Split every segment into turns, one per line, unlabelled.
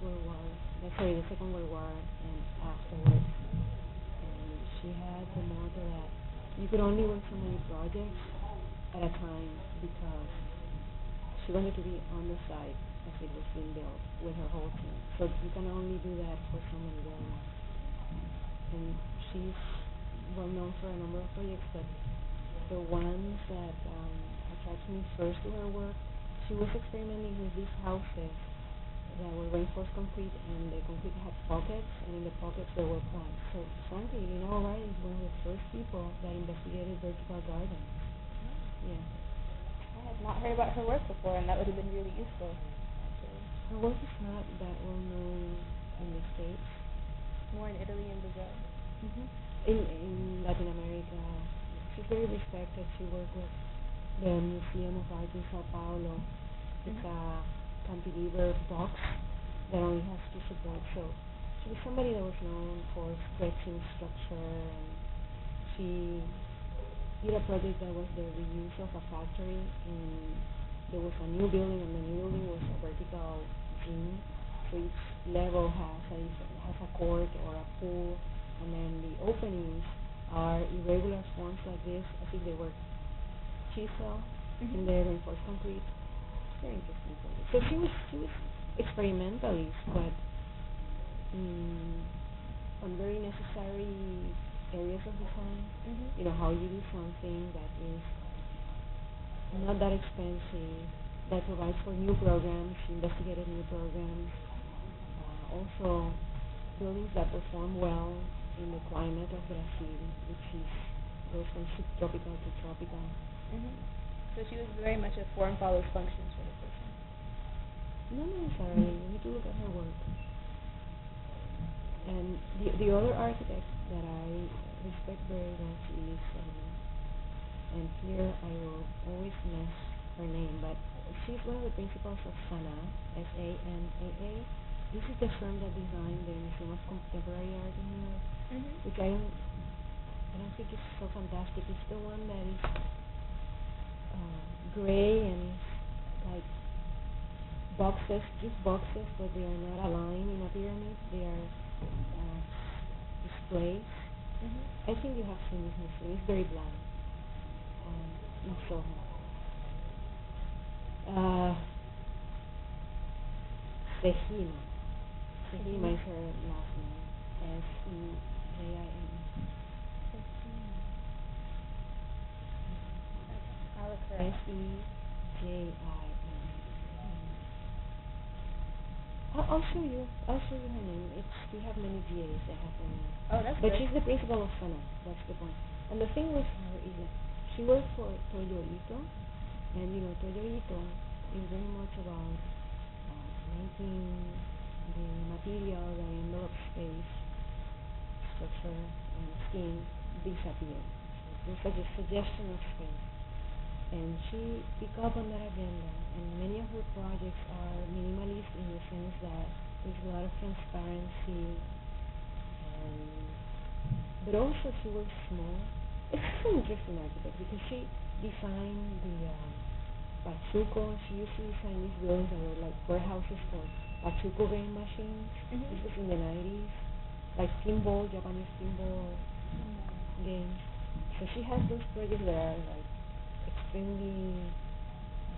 World War, the Second World War, and afterwards. And she had the motto that you could only work so many projects at a time because she wanted to be on the site as it was being built with her whole team. So you can only do that for so many buildings. And she's well known for a number of projects, but the ones that attracted me first to her work, she was experimenting with these houses that were reinforced concrete, and the concrete had pockets, and in the pockets there were plants. So frankly, Lina O'Reilly is one of the first people that investigated vertical gardens. Yeah.
I had not heard about her work before, and that would have been really useful, actually.
Her work is not that well known in the States.
More in Italy and Brazil.
Mm-hmm. In Latin America, she's very respected. She worked with the Museum of Art in Sao Paulo. It's a cantilever box that only has two supports. So she was somebody that was known for stretching structure, and she did a project that was the reuse of a factory, and there was a new building, and the new building was a vertical gym. So each level has a court or a pool, and then the openings are irregular forms like this, as if they were chisel in the reinforced concrete. Very interesting project. So she was experimentalist, but on very necessary areas of design. You know, how you do something that is not that expensive, that provides for new programs, investigated new programs. Also, buildings that perform well in the climate of Brazil, which goes from subtropical to tropical.
So she was very much a form follows function sort of person.
Not necessarily. You need to look at her work. And the other architect that I respect very much is, and here I will always mess her name, but she's one of the principals of SANAA, SANAA. This is the firm that designed the Museum of Contemporary Art in New York, which I don't think is so fantastic. It's the one that is gray and is like boxes, just boxes, but they are not aligned in a pyramid. They are displays. I think you have seen this museum. It's very bland in Soho. Sejima. Sejima is her last name. S-E-J-I-M.
I'll look her up.
S-E-J-I-M. I'll show you her name. We have many GAs that have her name.
Oh, that's
But
good.
she's the principal of SANAA. That's the point. And the thing with her is that she worked for Toyo Ito, and you know, Toyo Ito is very much about making the material that envelops space, structure, and scheme disappear. So it's like a suggestion of space. And she picked up on that agenda, and many of her projects are minimalist in the sense that there's a lot of transparency, but also she works small. It's an interesting architect because she designed the Pachuco. She used to design these buildings that were like warehouses for Pachuco game machines. This was in the 90s, like pinball, Japanese pinball games. So she has those projects that are like extremely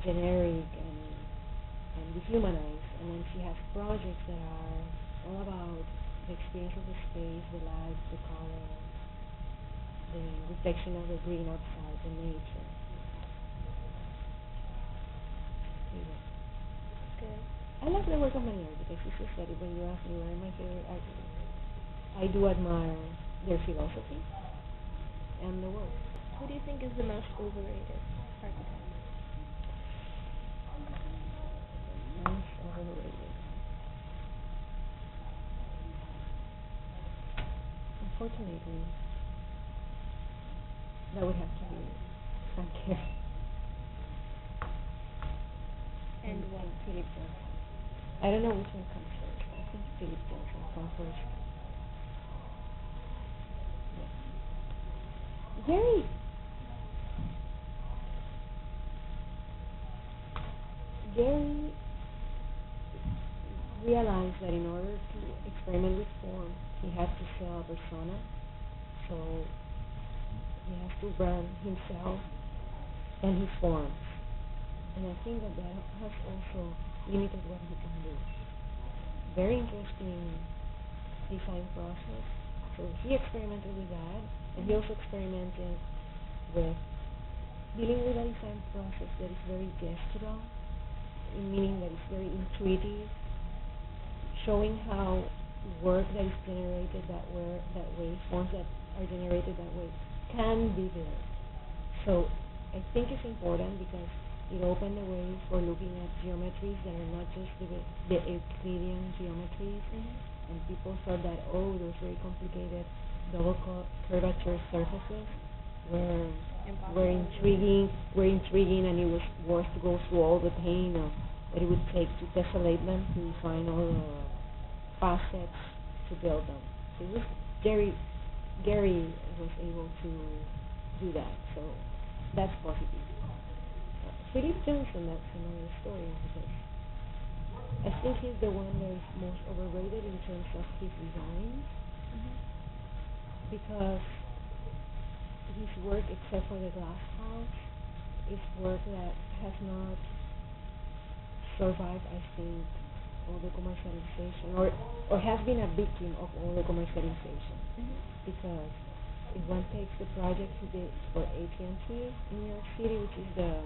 generic and dehumanized, and then she has projects that are all about the experience of the space, the light, the color, the reflection of the green outside, the nature.
Good.
I love the work of many architects. It's just that when you ask me where are my favorite architects, I do admire their philosophy and the work.
Who do you think is the most overrated architect?
Most overrated. Unfortunately, that would have to be Frank Gehry.
And what?
Philip Johnson. I don't know which one comes first. I think Philip Johnson comes first. Yeah. Gehry realized that in order to experiment with form, he had to sell a persona. So he has to brand himself and his forms. And I think that has also limited what he can do. Very interesting design process. So he experimented with that, and he also experimented with dealing with a design process that is very gestural, meaning that it's very intuitive, showing how work that is generated that way, forms that are generated that way, can be there. So I think it's important because it opened the way for looking at geometries that are not just the Euclidean geometries, and people thought that, oh, those very complicated double curvature surfaces were intriguing, and it was worth to go through all the pain that it would take to tessellate them, to define all the facets to build them. So it was Gary was able to do that, so that's positive. Philip Johnson, that's another story, because I think he's the one that is most overrated in terms of his designs, because his work, except for the glass house, is work that has not survived, I think, all the commercialization, or has been a victim of all the commercialization. Because if one takes the project he did for AT&T in New York City, which is the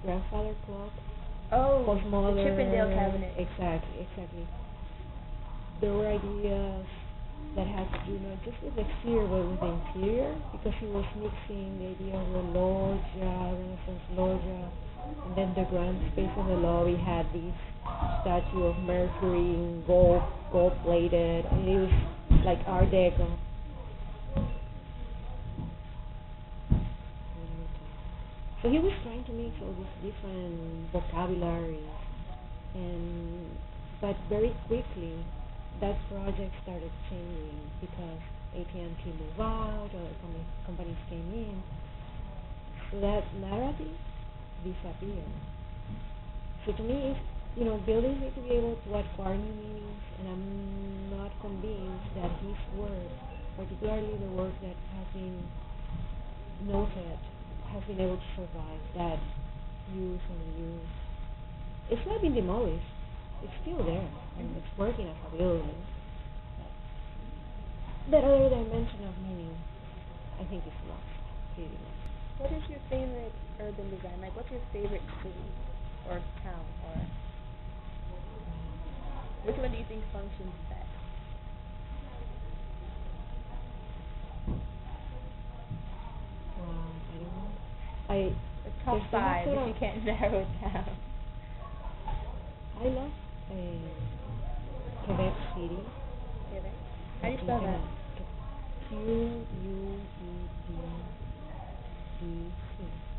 grandfather clock, postmodern,
the Chippendale cabinet.
Exactly. There were ideas that had to do not just with the exterior but with the interior, because he was mixing the idea of the loggia, Renaissance loggia, and then the grand space of the lobby had this statue of Mercury in gold plated, and it was like Art Deco. So he was trying to mix all these different vocabularies, but very quickly that project started changing because AT&T moved out, other companies came in, so that narrative disappeared. So to me, buildings need to be able to acquire new meanings, and I'm not convinced that his work, particularly the work that has been noted, has been able to survive that use and reuse. It's not been demolished. It's still there, and it's working as a building. That other dimension of meaning, I think, is lost, pretty much.
What is your favorite urban design? Like, what's your favorite city or town, or which one do you think functions best?
I don't know.
The top five, if you can't narrow it down.
I love Quebec City.
Quebec? How do you spell that?
Quebec.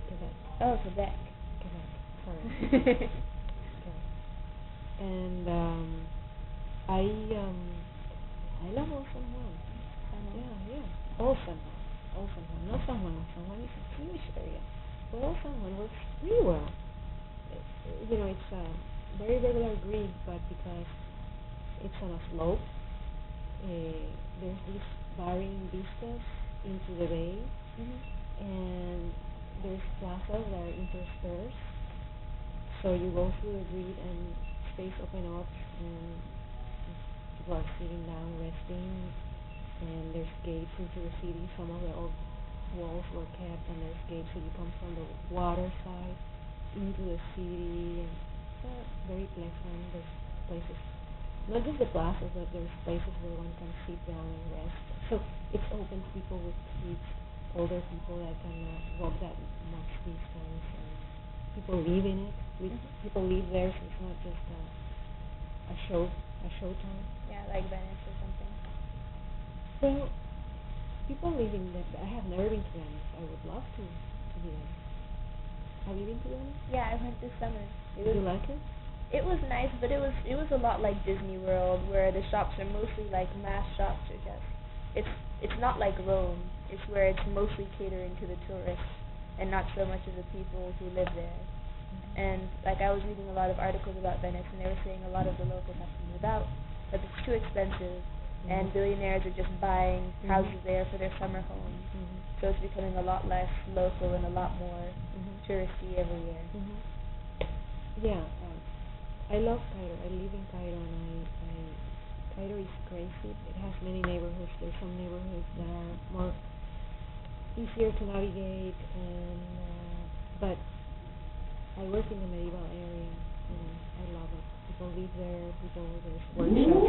Quebec.
Oh, Quebec.
Quebec. Sorry. Quebec. And I love Old San Juan. Yeah. Old San Juan. Not San Juan. San Juan is a huge area. But Old San Juan works pretty well. It's a very regular grid, but because it's on a slope, there's these varying vistas into the bay, and there's plazas that are interspersed. So you go through the grid and space open up, and people are sitting down, resting, and there's gates into the city. Some of the old walls were kept, and there's gates, so you come from the water side into the city, and very pleasant. There's places, not just the plazas, but there's places where one can sit down and rest. So it's open to people with kids, older people that cannot walk that much distance, and people live in it. People live there, so it's not just a showtime.
Yeah, like Venice or something.
Well, people live in that. I have never been to Venice. I would love to be there. Have you been to Venice?
Yeah, I went this summer.
Did you like it?
It was nice, but it was a lot like Disney World, where the shops are mostly like mass shops, or just it's not like Rome. It's where it's mostly catering to the tourists and not so much of the people who live there. And like I was reading a lot of articles about Venice, and they were saying a lot of the locals have to move out because it's too expensive, and billionaires are just buying houses there for their summer homes. So it's becoming a lot less local and a lot more touristy every year.
Yeah, I love Cairo. I live in Cairo, and Cairo is crazy. It has many neighborhoods. There's some neighborhoods that are more easier to navigate, and but I work in the medieval area, and I love it. People live there. There's workshops.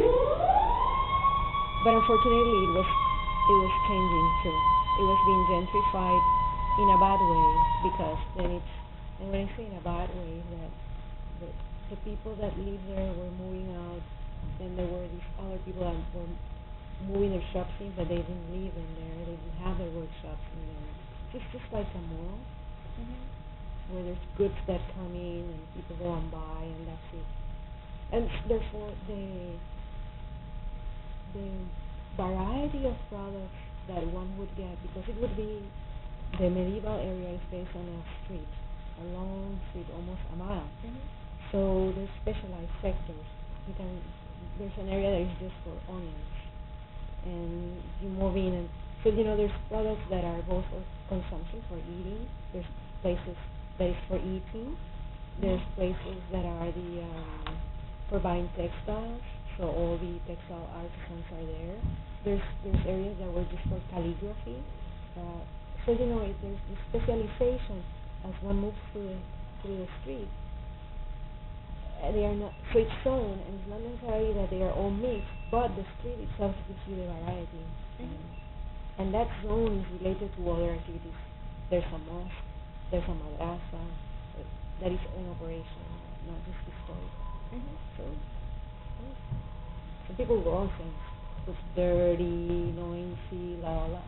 But unfortunately, it was changing too. It was being gentrified in a bad way, because then it's, and when I say in a bad way, that the people that live there were moving out, and there were these other people that were moving their shops in, but they didn't live in there. They didn't have their workshops in there. Just like a mall, where there's goods that come in and people go and buy, and that's it. And therefore, the variety of products that one would get, because it would be, the medieval area is based on a street, a long street, almost a mile. So there's specialized sectors. There's an area that is just for onions, and you move in, and so there's products that are both for consumption, for eating. There's places that is for eating. There's places that are for buying textiles. So all the textile artisans are there. There's areas that were just for calligraphy. So there's this specialization as one moves through the street. They are not, so it's shown, and it's not necessarily that they are all mixed, but the street itself gives you the variety. And that zone is related to other activities. There's a mosque, there's a madrasa, that is in operation, not just historical. So people go and say, it's dirty, noisy, la la la.